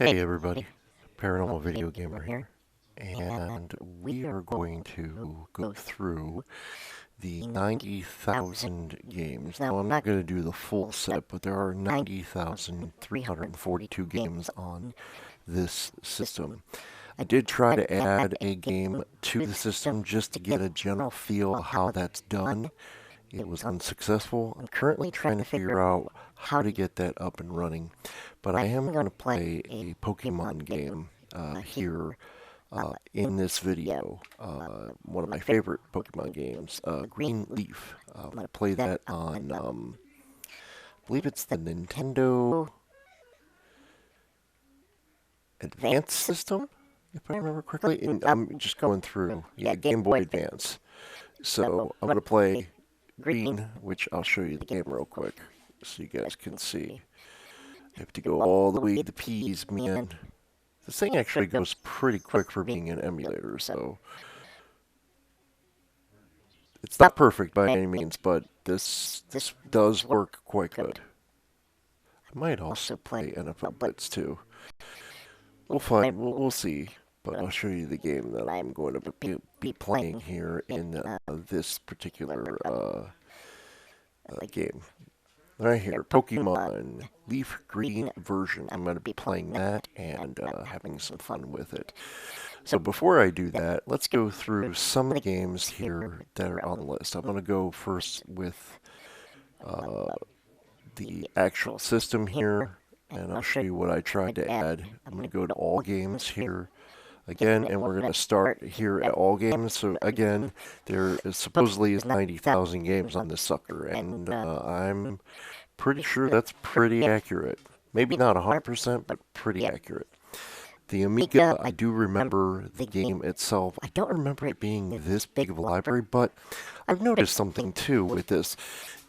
Hey everybody, Paranormal Video Gamer here, and we are going to go through the 90,000 games. Now, I'm not going to do the full set, but there are 90,342 games on this system. I did try to add a game to the system just to get a general feel of how that's done. It was unsuccessful. I'm currently trying to figure out how to get that up and running, but I am going to play a Pokemon game here in this video. One of my favorite Pokemon games, Green Leaf. I'm going to play that on, I believe it's the Nintendo Advance system, if I remember correctly. And I'm just going through, yeah, Game Boy Advance. So I'm going to play Green, which I'll show you the game real quick so you guys can see. I have to go all the way to the P's, man. This thing actually goes pretty quick for being an emulator, so it's not perfect by any means, but this does work quite good. I might also play NFL Blitz too. We'll find, we'll see, but I'll show you the game that I'm going to be playing here in this particular game. Right here, Pokemon Leaf Green version. I'm going to be playing that and having some fun with it. So before I do that, let's go through some of the games here that are on the list. I'm going to go first with the actual system here, and I'll show you what I tried to add. I'm going to go to all games here again, and we're going to start here at all games. So again, there is supposedly is 90,000 games on this sucker, and I'm pretty sure that's pretty accurate. Maybe not 100%, but pretty accurate. The Amiga, I do remember the game itself. I don't remember it being this big of a library, but I've noticed something too with this.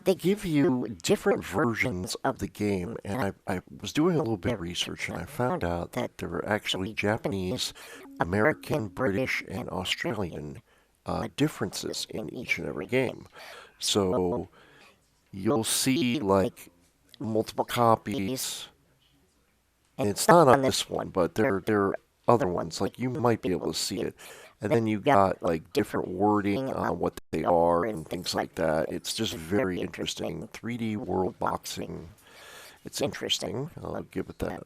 They give you different versions of the game, and I was doing a little bit of research, and I found out that there are actually Japanese, American, British, and Australian differences in each and every game. So you'll see like multiple copies, and it's not on this one, but there are other ones. Like you might be able to see it. And then you got like different wording on what they are and things like that. It's just very interesting. 3D World Boxing. It's interesting. I'll give it that.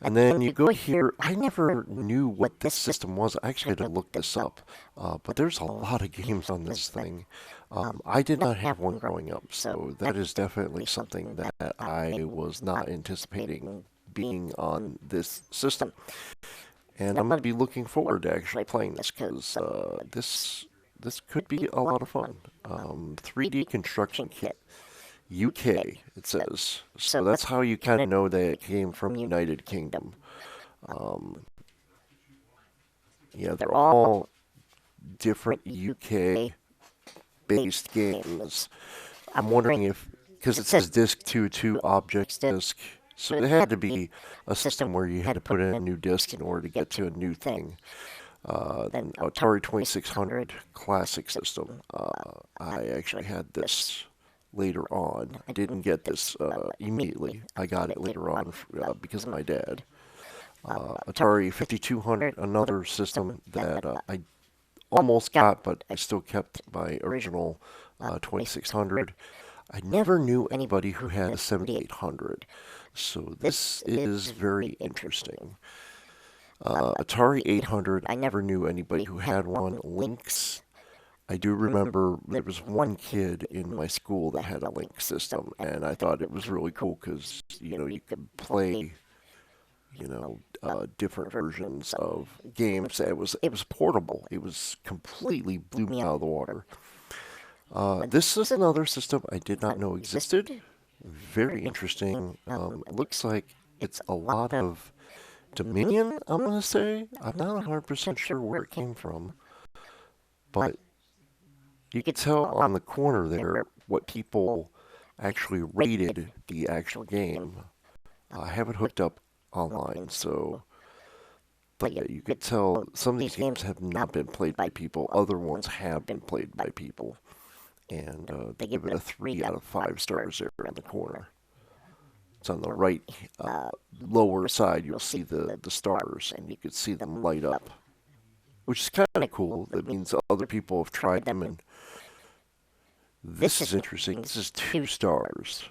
And then you go here. I never knew what this system was. I actually had to look this up. But there's a lot of games on this thing. I did not have one growing up, so that is definitely something that I was not anticipating being on this system. And I'm going to be looking forward to actually playing this because this could be a lot of fun. 3D Construction Kit, UK, it says. So that's how you kind of know that it came from United Kingdom. Yeah, they're all different UK-based games. I'm wondering if, because it says Disk 2 Objects Disk. So it had to be a system where you had to put in a new disk in order to get to a new thing. Then Atari 2600 classic system. I actually had this later on. I didn't get this immediately. I got it later on because of my dad. Atari 5200, another system that I almost got, but I still kept my original 2600. I never knew anybody who had a 7800. So this is very interesting. Atari 800, I never knew anybody who had one. Lynx, I do remember there was one kid in my school that had a Lynx system, and I thought it was really cool because, you could play, different versions of games. It was portable. It was completely blew me out of the water. This is another system I did not know existed. Very interesting. It looks like it's a lot of Dominion, I'm going to say. I'm not 100% sure where it came from. But you can tell on the corner there what people actually rated the actual game. I have it hooked up online, so... But yeah, you could tell some of these games have not been played by people. Other ones have been played by people. And they give it a 3 out of 5 stars there in the corner. It's on the right lower side. You'll see the stars, and you could see them light up, which is kind of cool. That means other people have tried them, and this is interesting. This is 2 stars.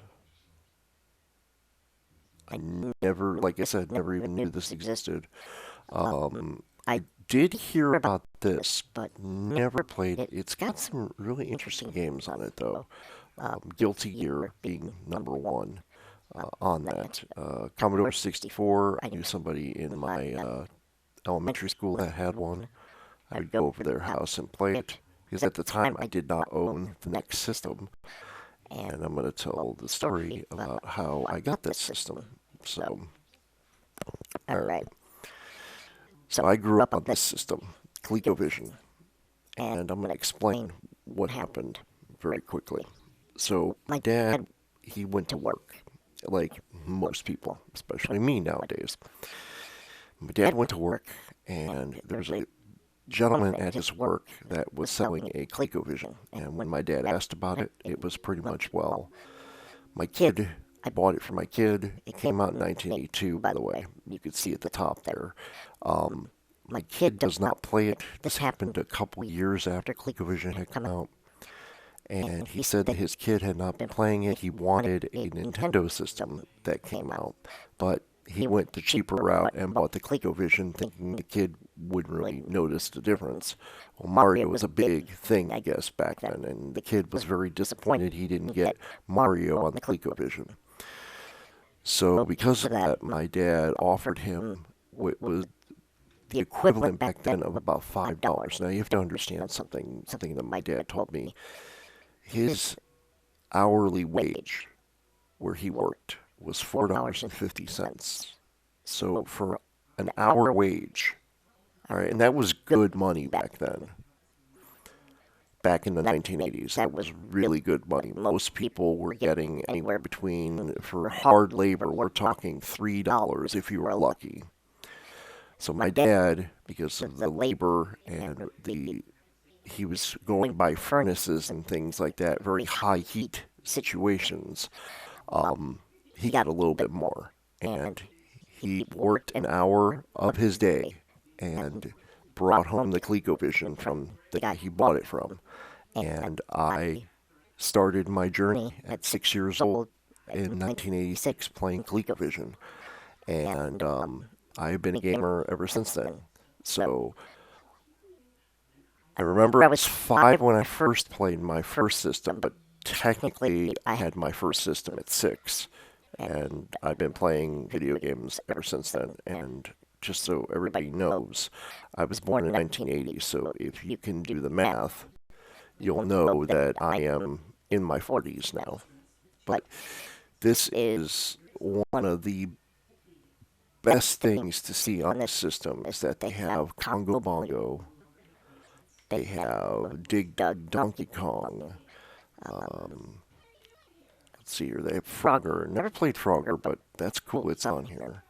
I never, like I said, never even knew this existed. I did hear about this, but never played it. It's got some really interesting games on it, though. Guilty Gear being number 1 on that. Commodore 64, I knew somebody in my elementary school that had one. I would go over their house and play it, because at the time I did not own the NEC system. And I'm going to tell the story about how I got this system. So, alright. So I grew up on this system, ColecoVision, and I'm going to explain what happened very quickly. So my dad, he went to work, like most people, especially me nowadays. My dad went to work, and there was a gentleman at his work that was selling a ColecoVision, and when my dad asked about it, it was pretty much, well, my kid, I bought it for my kid. It came out in 1982, by the way. You could see at the top there. My kid does not play it. This happened a couple years after ColecoVision had come out, and he said that his kid had not been playing it. He wanted a Nintendo system that came out, but he went the cheaper route and bought the ColecoVision, thinking the kid wouldn't really notice the difference. Well, Mario was a big thing, I guess, back then, and the kid was very disappointed he didn't get Mario on the ColecoVision. So because of that, my dad offered him what was the equivalent back then of about $5. Now you have to understand something that my dad told me. His hourly wage where he worked was $4.50. So for an hour wage, all right, and that was good money back then. Back in the 1980s, that was really good money. Most people were getting anywhere between, for hard labor, we're talking $3 if you were lucky. So my dad, because of the labor and he was going by furnaces and things like that, very high heat situations, he got a little bit more. And he worked an hour of his day and brought home the ColecoVision from the guy he bought it from. And I started my journey at 6 years old in 1986 playing ColecoVision. And I've been a gamer ever since then. So I remember I was 5 when I first played my first system, but technically I had my first system at 6. And I've been playing video games ever since then. And just so everybody knows, I was born in 1980, so if you can do the math, you'll know that I am in my 40s now. But this is one of the best things to see on this system is that they have Congo Bongo, they have Dig Dug Donkey Kong, let's see here, they have Frogger. Never played Frogger, but that's cool, it's on here.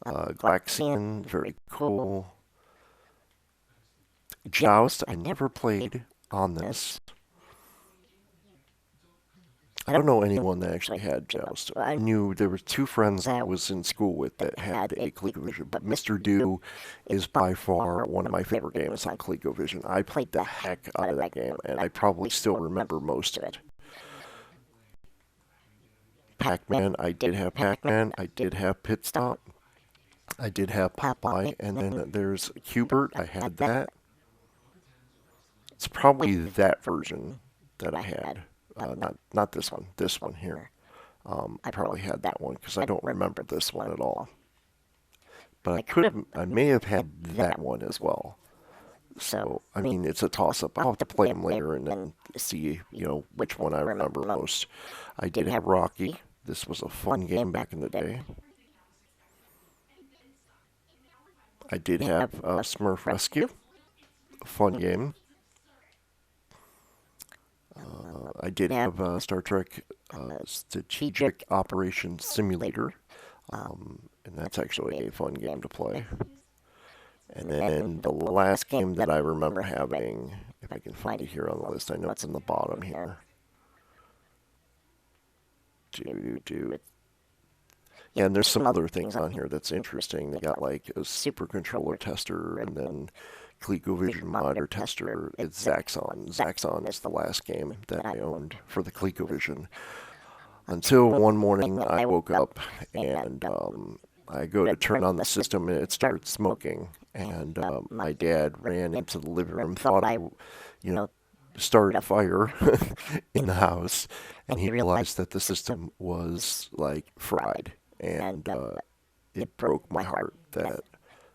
Glaxian, very cool. Joust, I never played on this. I don't know anyone that actually had Joust. I knew there were 2 friends that I was in school with that had a ColecoVision, but Mr. Do is by far one of my favorite games on ColecoVision. I played the heck out of that game, and I probably still remember most of it. Pac-Man, I did have Pac-Man, I did have Pit Stop, I did have Popeye, and then there's Hubert, I had that. It's probably that version that I had. Not this one here. I probably had that one because I don't remember this one at all. But I may have had that one as well. So, I mean, it's a toss-up. I'll have to play them later and then see, which one I remember most. I did have Rocky. This was a fun game back in the day. I did have Smurf Rescue. A fun game. I did have Star Trek Strategic Operations Simulator, and that's actually a fun game to play. And then the last game that I remember having, if I can find it here on the list, I know it's in the bottom here. Yeah, and there's some other things on here that's interesting. They got like a super controller tester and then ColecoVision monitor tester. It's Zaxxon. Zaxxon is the last game that I owned for the ColecoVision. Until one morning I woke up and I go to turn on the system and it started smoking. And my dad ran into the living room, thought I, started a fire in the house, and he realized that the system was like fried. And it broke my heart that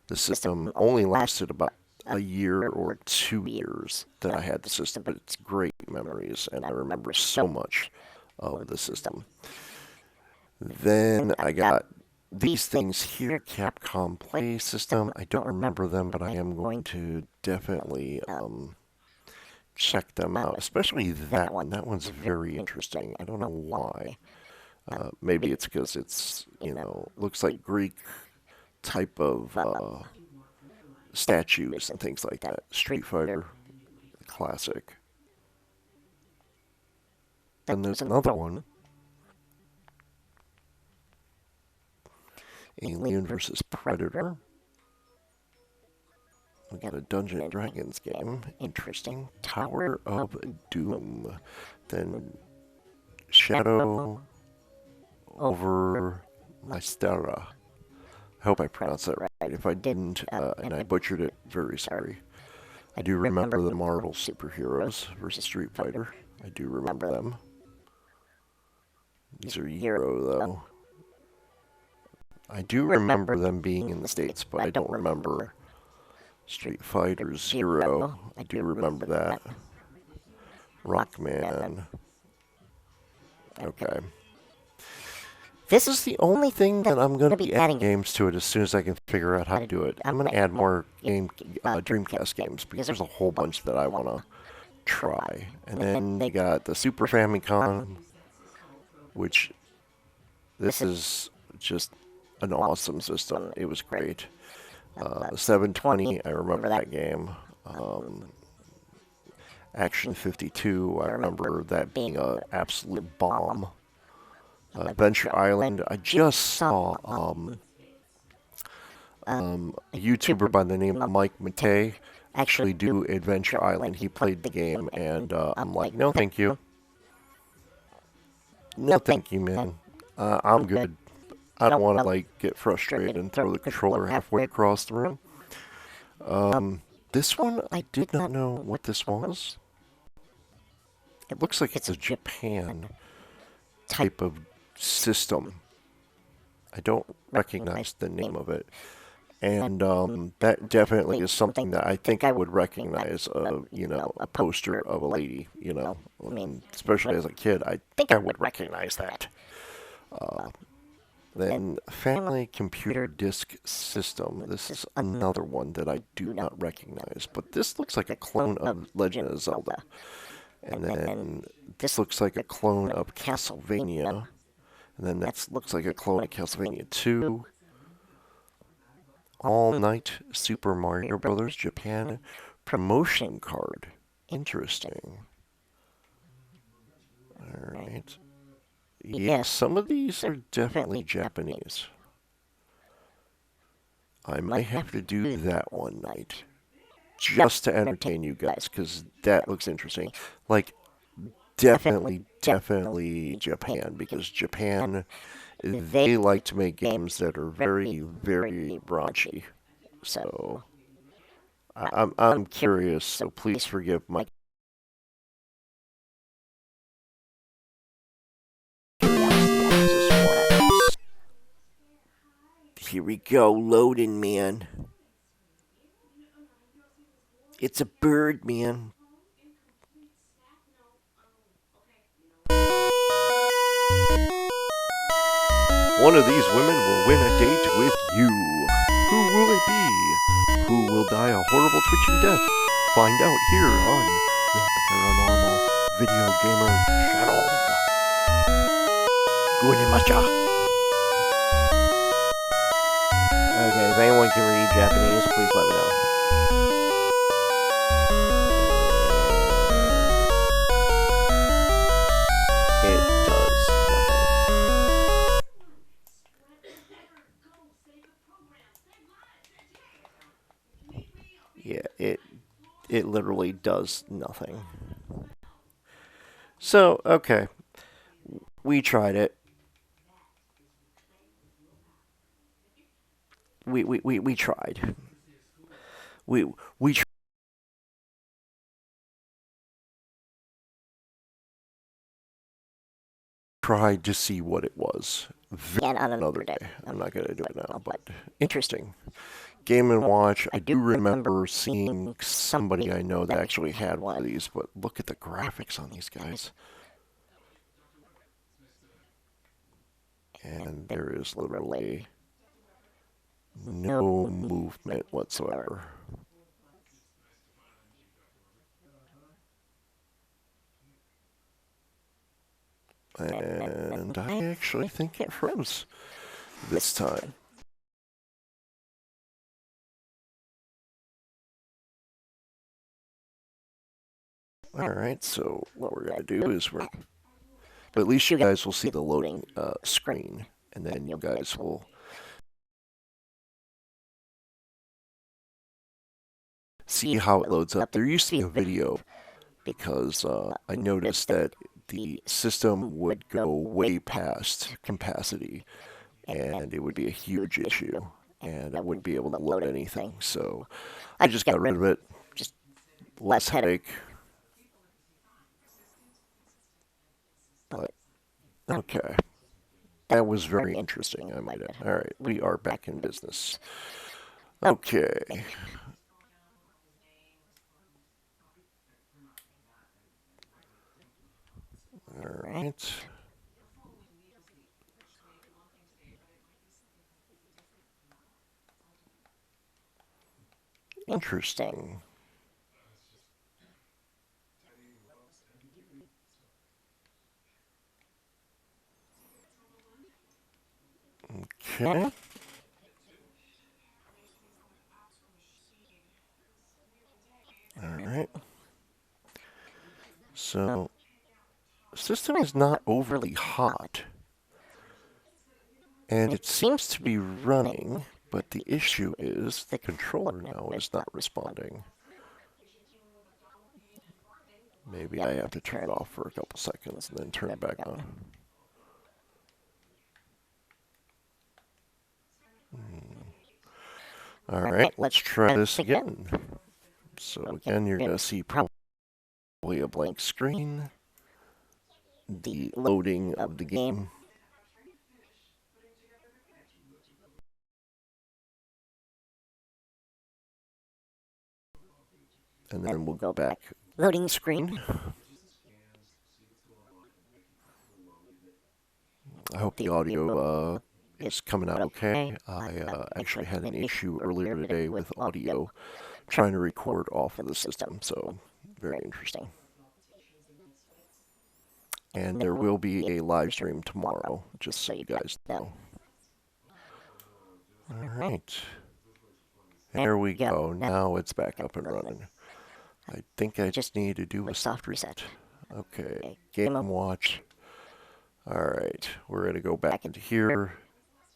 the system only lasted about a year or 2 years that I had the system, but it's great memories, and I remember so much of the system. Then I got these things here, Capcom Play System. I don't remember them, but I am going to definitely check them out, especially that one. That one's very interesting. I don't know why. Maybe it's because it's, looks like Greek type of statues and things like that. Street Fighter, classic. Then there's another one. Alien vs. Predator. We got a Dungeons and Dragons game. Interesting. Tower of Doom. Then Shadow over Mystera. I hope I pronounced that right. If I didn't, and I butchered it, very sorry. I do remember the Marvel superheroes versus Street Fighter. I do remember them. These are Euro, though. I do remember them being in the States, but I don't remember Street Fighter Zero. I do remember that. Rockman. Okay. This is the only thing that I'm going to be adding games to it as soon as I can figure out how to do it. I'm going to add more Dreamcast games because there's a whole bunch that I want to try. And then they got the Super Famicom, which this is just an awesome system. It was great. 720, I remember that game. Action 52, I remember that being an absolute bomb. Adventure Island, I just saw a YouTuber by the name of Mike McKay actually do Adventure Island. He played the game, and I'm like, no thank you. No thank you, man. I'm good. I don't want to, get frustrated and throw the controller halfway across the room. This one, I did not know what this was. It looks like it's a Japan type of system. I don't recognize the name of it. And that definitely is something that I think I would recognize, a poster of a lady, I mean, especially as a kid, I think I would recognize that. Then Family Computer Disk System. This is another one that I do not recognize, but this looks like a clone of Legend of Zelda. And then this looks like a clone of Castlevania. And then that looks like a clone of Castlevania 2. All Night Super Mario Brothers Japan promotion card. Interesting. Alright. Yes, some of these are definitely Japanese. I might have to do that one night. Just to entertain you guys, because that looks interesting. Definitely Japan, because Japan, they like to make games that are very, very raunchy. So, I'm curious, so please forgive my... Here we go, loading, man. It's a bird, man. One of these women will win a date with you. Who will it be? Who will die a horrible twitching death? Find out here on the Paranormal Video Gamer channel. Goonimacha. Okay, if anyone can read Japanese, please let me know. It does nothing. Yeah, it literally does nothing. So, okay, we tried it. We tried. We tried to see what it was. Again on Another day. I'm not going to do it now, but interesting. Game and Watch. I do remember seeing somebody I know that actually had one of these, but look at the graphics on these guys. And there is literally no movement whatsoever. And I actually think it froze this time. Alright, so what we're going to do is but at least you guys will see the loading screen, and then you guys will see how it loads up. There used to be a video because I noticed that the system would go way past capacity, and it would be a huge issue, and I wouldn't be able to load anything. So I just got rid of it. Just less headache. But okay, that was very interesting, I might add. All right, we are back in business. Okay. All right. Interesting. Okay. All right. So, the system is not overly hot. And it seems to be running, but the issue is the controller now is not responding. Maybe I have to turn it off for a couple seconds and then turn it back on. All right, let's try this again. So again, you're going to see probably a blank screen, the loading of the game. And then we'll go back. Loading screen. I hope the audio is coming out okay. I actually had an issue earlier today with audio trying to record off of the system, so very interesting. And there will be a live stream tomorrow, just so you guys know. All right. There we go. Now it's back up and running. I think I just need to do a soft reset. Okay, Game & Watch. All right, we're going to go back into here,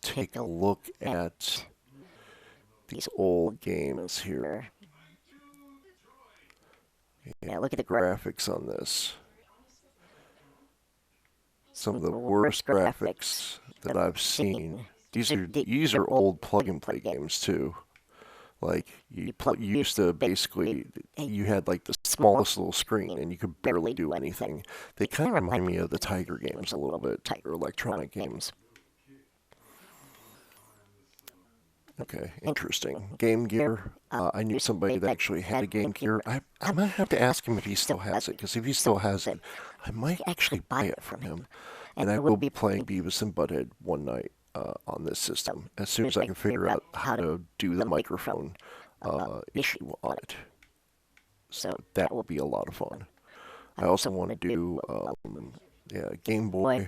take a look at these old games here. Yeah, look at the graphics on this. Some of the worst graphics that I've seen. These are old plug-and-play games too. Like, you used to basically, you had like the smallest little screen and you could barely do anything. They kind of remind me of the Tiger games a little bit, Tiger Electronic games. Okay, interesting. Game Gear. I knew somebody that actually had a Game Gear. I might have to ask him if he still has it, because if he still has it, I might actually buy it from him. And I will be playing Beavis and Butthead one night on this system, as soon as I can figure out how to do the microphone issue on it. So that will be a lot of fun. I also want to do Game Boy.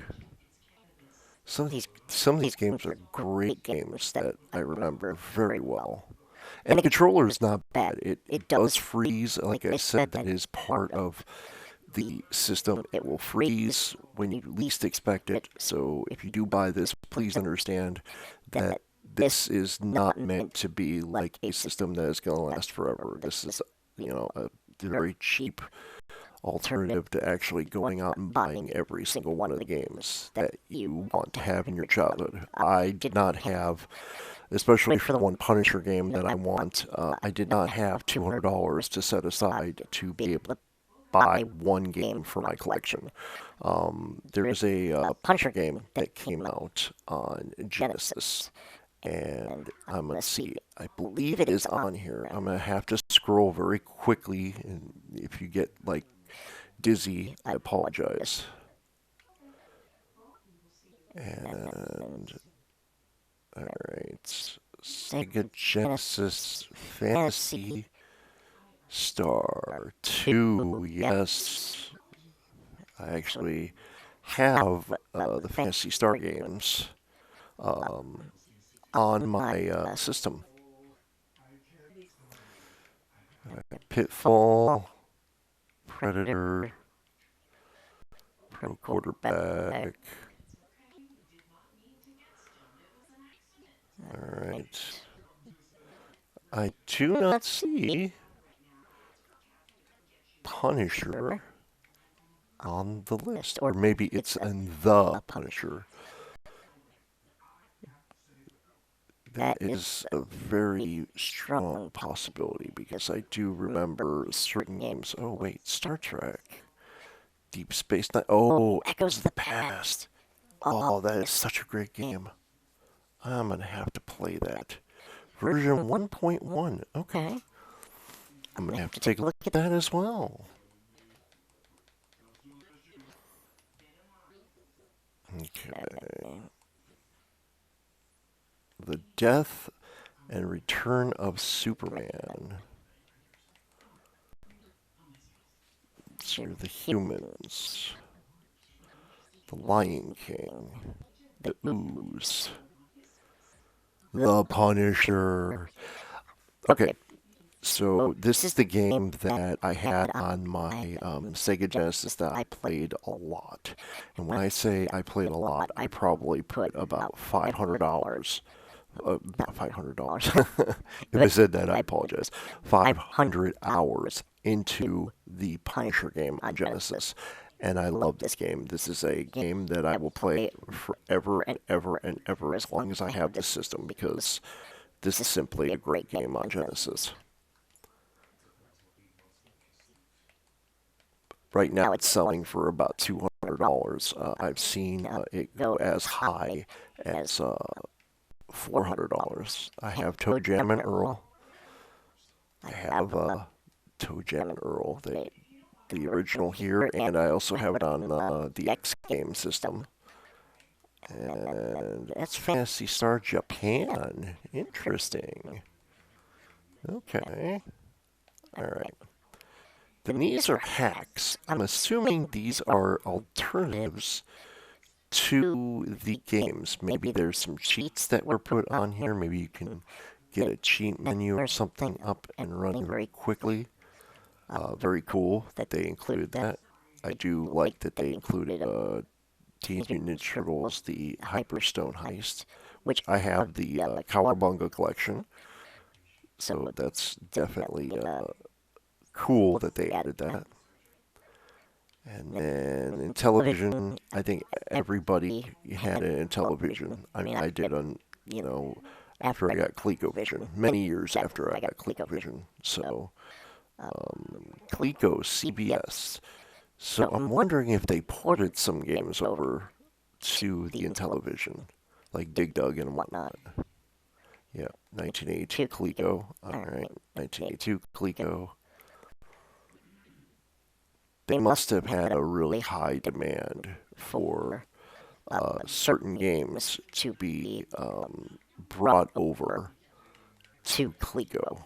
Some of these games are great games that I remember very well. And the controller is not bad. It does freeze. Like I said, that is part of the system. It will freeze when you least expect it. So if you do buy this, please understand that this is not meant to be like a system that is going to last forever. This is, a very cheap alternative to actually going out and buying every single one of the games that you want to have in your childhood. I did not have, especially for the one Punisher game that I want, I did not have $200 to set aside to be able to buy one game for my collection. There is a Punisher game that came out on Genesis, and I'm going to see, I believe it is on here. I'm going to have to scroll very quickly, and if you get, like, dizzy, I apologize. And, alright, Sega Genesis Phantasy Star 2, yes. I actually have the Phantasy Star games on my system. Pitfall, Predator, Pro Quarterback. Alright. I do not see Punisher on the list. Or maybe it's in the Punisher. That is a very strong possibility because I do remember certain games. Oh, wait, Star Trek. Deep Space Nine. Oh, Echoes of the Past. Oh, that is such a great game. I'm going to have to play that. Version 1.1. Okay. I'm going to have to take a look at that as well. Okay. The Death and Return of Superman. So the Humans. The Lion King. The Ooze. The Punisher. Okay, so this is the game that I had on my Sega Genesis that I played a lot. And when I say I played a lot, I probably put about $500. Not $500. If I said that, I apologize. 500 hours into the Punisher game on Genesis. And I love this game. This is a game that I will play forever and ever and ever as long as I have this system because this is simply a great game on Genesis. Right now it's selling for about $200. I've seen it go as high as $400. I have Toe Jam and Earl. I have Toe Jam and Earl, the original here, and I also have it on the X game system. And that's Phantasy Star Japan. Interesting. Okay. Alright. Then these are hacks. I'm assuming these are alternatives to the games. Maybe there's some cheats that were put on here. Maybe you can get a cheat menu or something up and running very quickly. Very cool that they included that. I do like that they included Teenage Mutant Ninja Turtles, the Hyperstone Heist, which I have the Cowabunga collection. So that's definitely cool that they added that. And then in television, I think everybody had it in television. I mean, I did on, after I got ColecoVision, many years after I got ColecoVision. So, Coleco, CBS. So I'm wondering if they ported some games over to the Intellivision, like Dig Dug and whatnot. Yeah, 1982 Coleco. Alright, 1982 Coleco. They must have had a really high demand for certain games to be brought over to Coleco.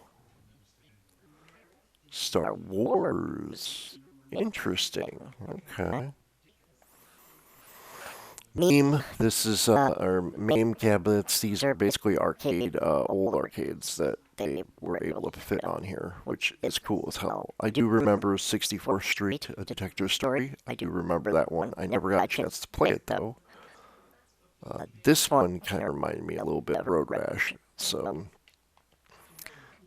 Star Wars. Interesting. Okay. MAME. This is our MAME cabinets. These are basically old arcades that they were able to fit on here, which is cool as hell. I do remember 64th Street, A Detective Story. I do remember that one. I never got a chance to play it, though. This one kind of reminded me a little bit of Road Rash. So,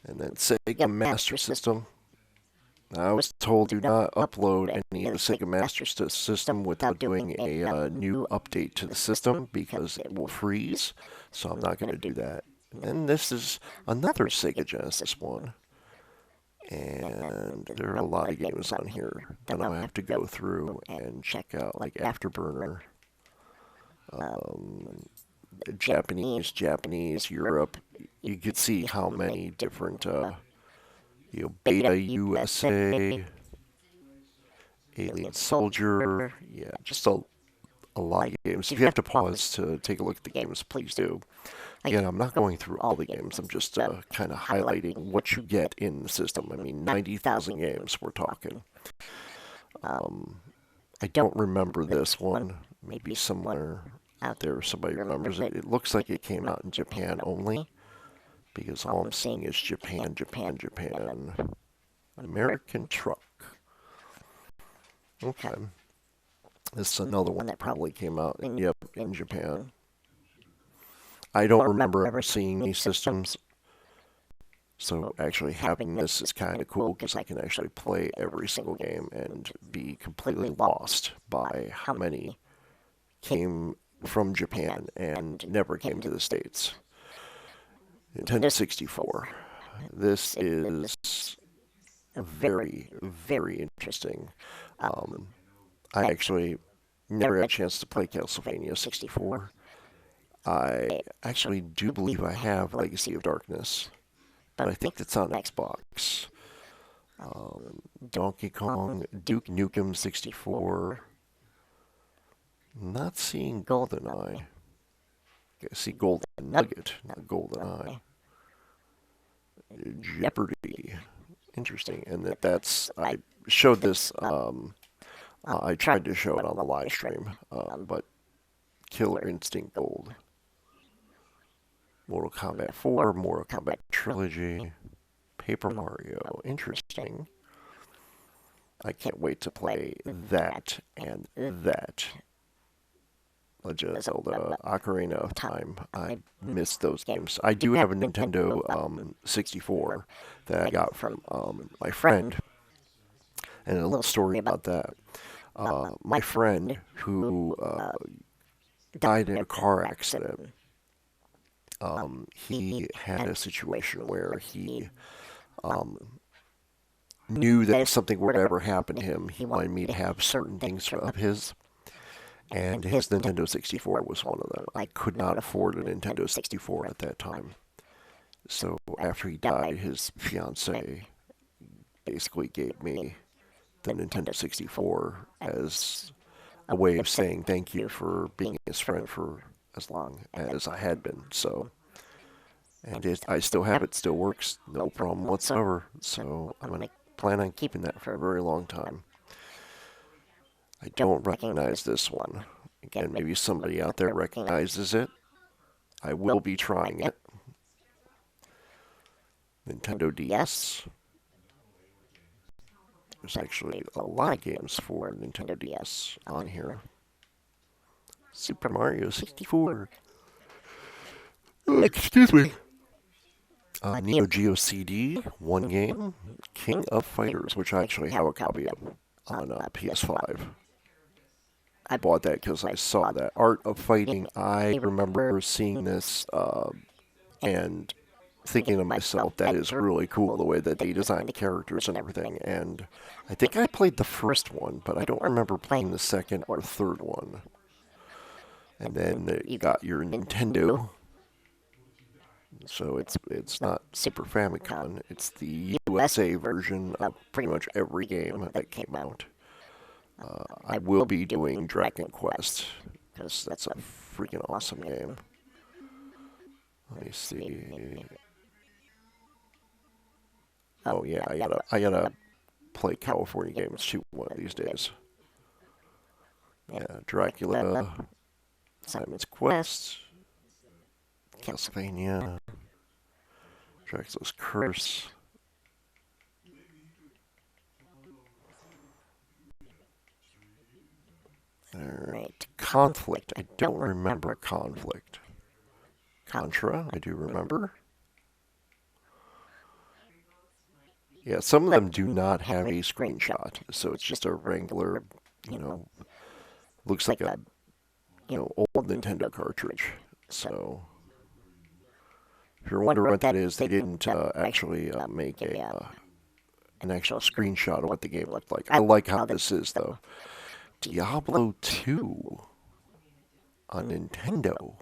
and then Sega Master System. I was told do not upload any of the Sega Master System without doing a new update to the system because it will freeze. So I'm not going to do that. And this is another Sega Genesis one. And there are a lot of games on here that I'll have to go through and check out, like Afterburner, Japanese, Europe. You could see how many different, Beta USA, Alien Soldier, yeah, just a lot of games. If you have to pause to take a look at the games, please do. Again, I'm not going through all the games. I'm just kind of highlighting what you get in the system. I mean, 90,000 games we're talking. I don't remember this one. Maybe somewhere out there somebody remembers it. It looks like it came out in Japan only, because all I'm seeing is Japan, Japan, Japan. American Truck. Okay. This is another one that probably came out, in Japan. I don't remember ever seeing these systems, so actually having this is kind of cool because I can actually play every single game and be completely lost by how many came from Japan and never came to the States. Nintendo 64. This is very, very interesting. I actually never had a chance to play Castlevania 64. I actually do believe I have Legacy of Darkness, but I think it's on Xbox. Donkey Kong, Duke Nukem 64. Not seeing GoldenEye. I see Golden Nugget, not GoldenEye. Jeopardy. Interesting. And that's, I showed this, I tried to show it on the live stream, but Killer Instinct Gold. Mortal Kombat 4, Mortal Kombat Trilogy, Paper Mario, interesting. I can't wait to play that and that. Legend of Zelda, Ocarina of Time. I missed those games. I do have a Nintendo 64 that I got from my friend. And a little story about that. My friend who died in a car accident, he had a situation where he knew that if something were to ever happen to him, he wanted me to have certain things of his. And his Nintendo 64 was one of them. I could not afford a Nintendo 64 at that time. So after he died, his fiancée basically gave me the Nintendo 64 as a way of saying thank you for being his friend for as long as I had been. So, and I still have it, still works, no problem whatsoever. So I'm going to plan on keeping that for a very long time. I don't recognize this one. Again, maybe somebody out there recognizes it. I will be trying it. Nintendo DS. There's actually a lot of games for Nintendo DS on here. Super Mario 64. Excuse me. Neo Geo CD, one game. King of Fighters, which I actually have a copy of on PS5. I bought that because I saw that. Art of Fighting, I remember seeing this and thinking to myself, that is really cool, the way that they designed the characters and everything. And I think I played the first one, but I don't remember playing the second or third one. And then you got your Nintendo. So it's not Super Famicom, it's the USA version of pretty much every game that came out. I will be doing Dragon Quest, because that's a freaking awesome game. Let me see. Oh yeah, I gotta play California games too one of these days. Yeah, Dracula, Simon's Quest, Castlevania, Dracula's Curse. Alright, Conflict. I don't remember Conflict. Contra, I do remember. Yeah, some of them do not have a screenshot, so it's just a regular, looks like a, old Nintendo cartridge. So, if you're wondering what that is, they didn't actually make an actual screenshot of what the game looked like. I like how this is, though. Diablo 2 on Nintendo.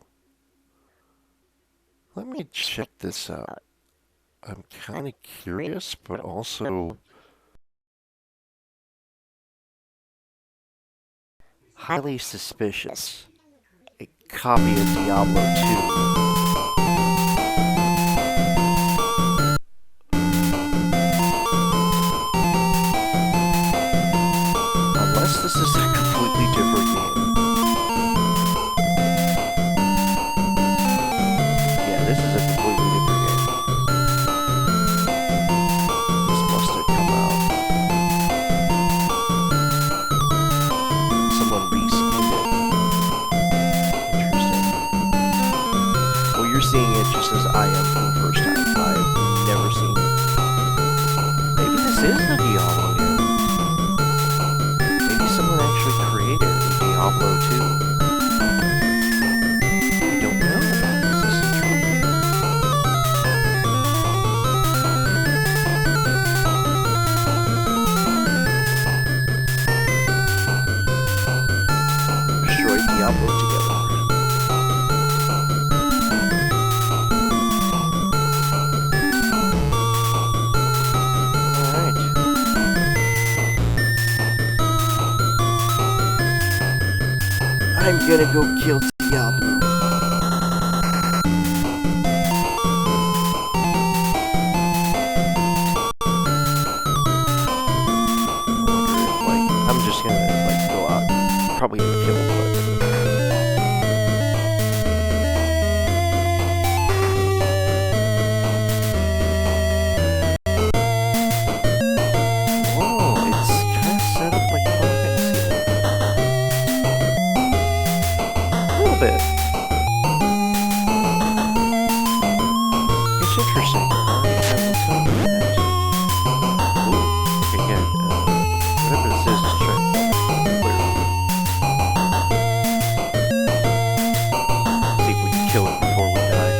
Let me check this out. I'm kind of curious, but also highly suspicious. A copy of Diablo 2. Unless this is a completely different game. Yeah, this is a completely different game. This must have come out. Someone reskinned it. Interesting. Well, you're seeing it just as I am for the first time. I've never seen it. Maybe this is the Diablo game. Maybe someone actually created a Diablo 2. I don't know. This is true. Destroy Diablo together. Alright. I'm gonna go kill Diablo. I'm just gonna go out, probably gonna kill him. Whoa, it's kind of set up like Final Fantasy. A little bit. It's interesting. Ooh, okay, yeah. Whatever this is trying to clear. See if we can kill it before we die.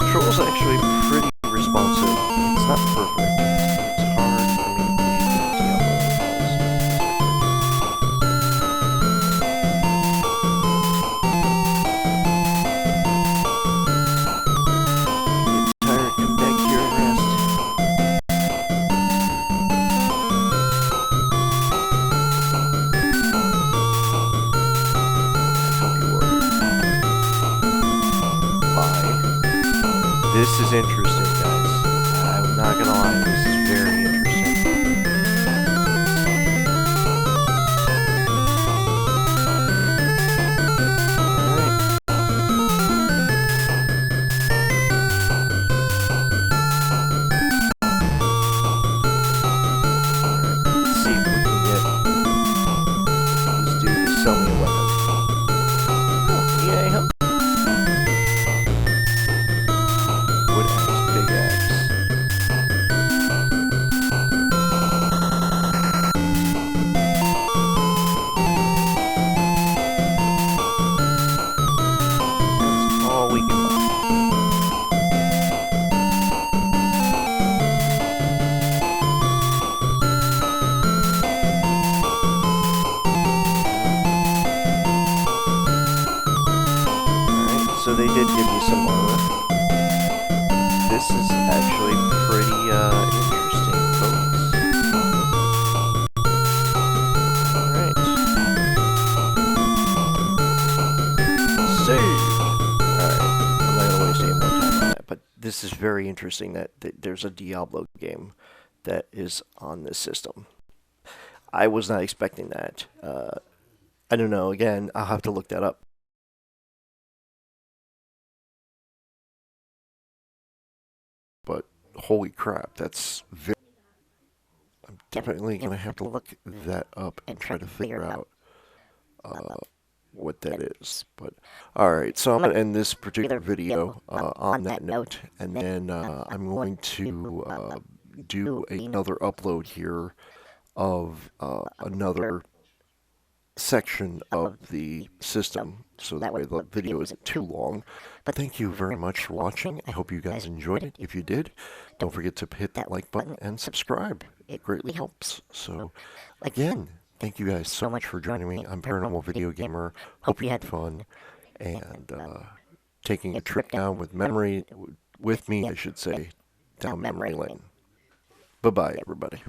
Control's actually pretty responsive. It's not perfect. It's hard for me to get Diablo. Get tired, come back here and rest. Help you order. Bye. This is interesting, guys. I'm not gonna lie, this is very interesting. Alright. Let's see if we can get this dude to sell me a weapon. Oh, yay, huh? Wood axe, big axe. That's all we can buy. Alright, so they did give me some armor. This is actually pretty interesting, folks. Alright. Save! Alright, I'm not gonna waste any more time on that, but this is very interesting that there's a Diablo game that is on this system. I was not expecting that. I don't know, again, I'll have to look that up. holy crap, that's very... I'm definitely going to have to look that up and try to figure out what that is. But alright, so I'm going to end this particular video on that note, and then I'm going to do another upload here of another section of the system, so that way the video isn't too long. But thank you very much for watching. I hope you guys enjoyed it. If you did, don't forget to hit that like button and subscribe. It greatly helps. So again, thank you guys so much for joining me. I'm Paranormal Video Gamer. Hope you had fun and taking a trip down with me, I should say, down memory lane. Bye-bye, everybody.